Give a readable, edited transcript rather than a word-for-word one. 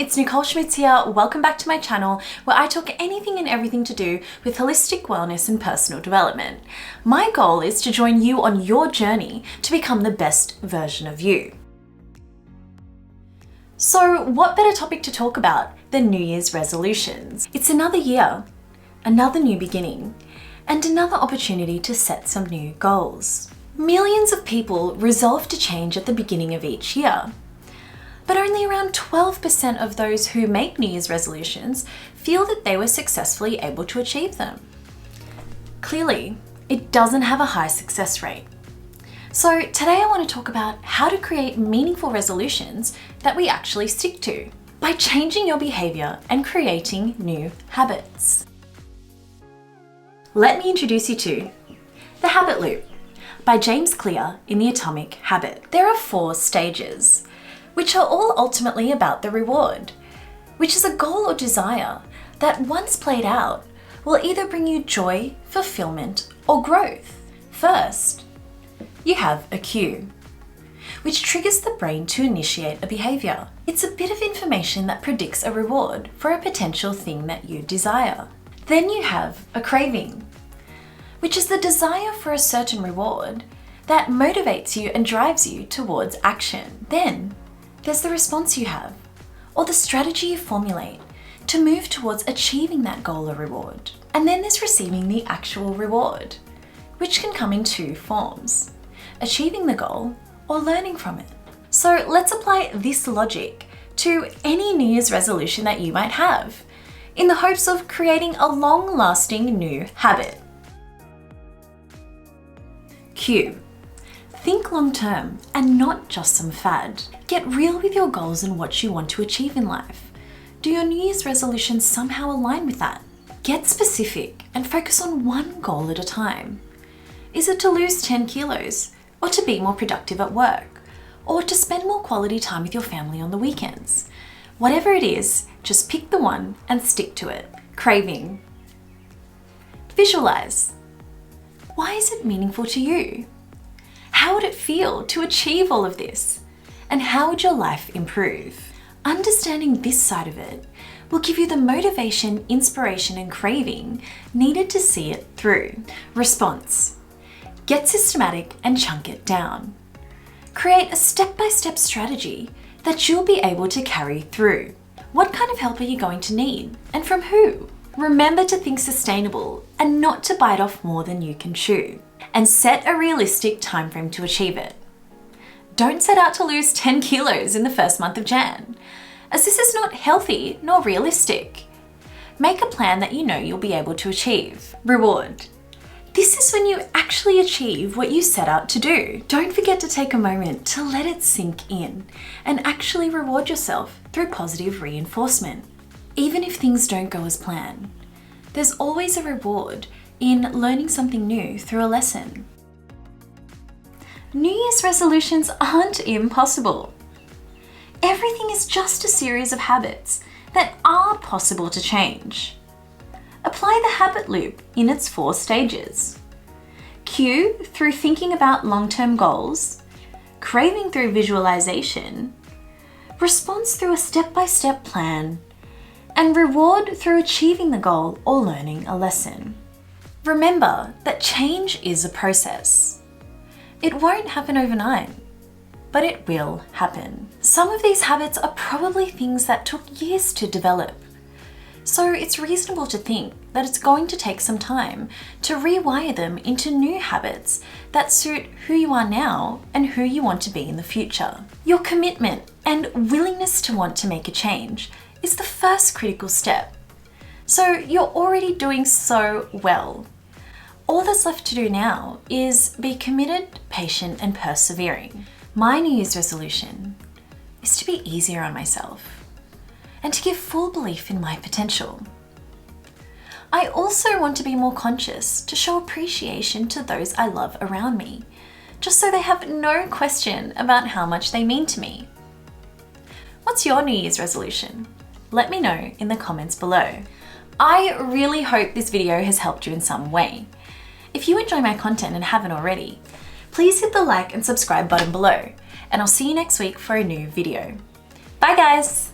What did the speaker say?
It's Nicole Schmitz here. Welcome back to my channel where I talk anything and everything to do with holistic wellness and personal development. My goal is to join you on your journey to become the best version of you. So what better topic to talk about than New Year's resolutions? It's another year, another new beginning, and another opportunity to set some new goals. Millions of people resolve to change at the beginning of each year. But only around 12% of those who make New Year's resolutions feel that they were successfully able to achieve them. Clearly, it doesn't have a high success rate. So today I want to talk about how to create meaningful resolutions that we actually stick to by changing your behavior and creating new habits. Let me introduce you to The Habit Loop by James Clear in The Atomic Habit. There are 4 stages, which are all ultimately about the reward, which is a goal or desire that once played out will either bring you joy, fulfillment, or growth. First, you have a cue, which triggers the brain to initiate a behavior. It's a bit of information that predicts a reward for a potential thing that you desire. Then you have a craving, which is the desire for a certain reward that motivates you and drives you towards action. Then there's the response you have, or the strategy you formulate to move towards achieving that goal or reward. And then there's receiving the actual reward, which can come in 2 forms: achieving the goal or learning from it. So let's apply this logic to any New Year's resolution that you might have, in the hopes of creating a long-lasting new habit. Cue. Think long-term and not just some fad. Get real with your goals and what you want to achieve in life. Do your New Year's resolutions somehow align with that? Get specific and focus on one goal at a time. Is it to lose 10 kilos, or to be more productive at work, or to spend more quality time with your family on the weekends? Whatever it is, just pick the one and stick to it. Craving. Visualize. Why is it meaningful to you? How would it feel to achieve all of this? And how would your life improve? Understanding this side of it will give you the motivation, inspiration, and craving needed to see it through. Response. Get systematic and chunk it down. Create a step-by-step strategy that you'll be able to carry through. What kind of help are you going to need, and from who? Remember to think sustainable and not to bite off more than you can chew. And set a realistic time frame to achieve it. Don't set out to lose 10 kilos in the first month of Jan, as this is not healthy nor realistic. Make a plan that you know you'll be able to achieve. Reward. This is when you actually achieve what you set out to do. Don't forget to take a moment to let it sink in and actually reward yourself through positive reinforcement. Even if things don't go as planned, there's always a reward in learning something new through a lesson. New Year's resolutions aren't impossible. Everything is just a series of habits that are possible to change. Apply the habit loop in its 4 stages. Cue through thinking about long-term goals, craving through visualization, response through a step-by-step plan, and reward through achieving the goal or learning a lesson. Remember that change is a process. It won't happen overnight, but it will happen. Some of these habits are probably things that took years to develop. So it's reasonable to think that it's going to take some time to rewire them into new habits that suit who you are now and who you want to be in the future. Your commitment and willingness to want to make a change is the first critical step. So you're already doing so well. All that's left to do now is be committed, patient, and persevering. My New Year's resolution is to be easier on myself and to give full belief in my potential. I also want to be more conscious to show appreciation to those I love around me, just so they have no question about how much they mean to me. What's your New Year's resolution? Let me know in the comments below. I really hope this video has helped you in some way. If you enjoy my content and haven't already, please hit the like and subscribe button below, and I'll see you next week for a new video. Bye guys!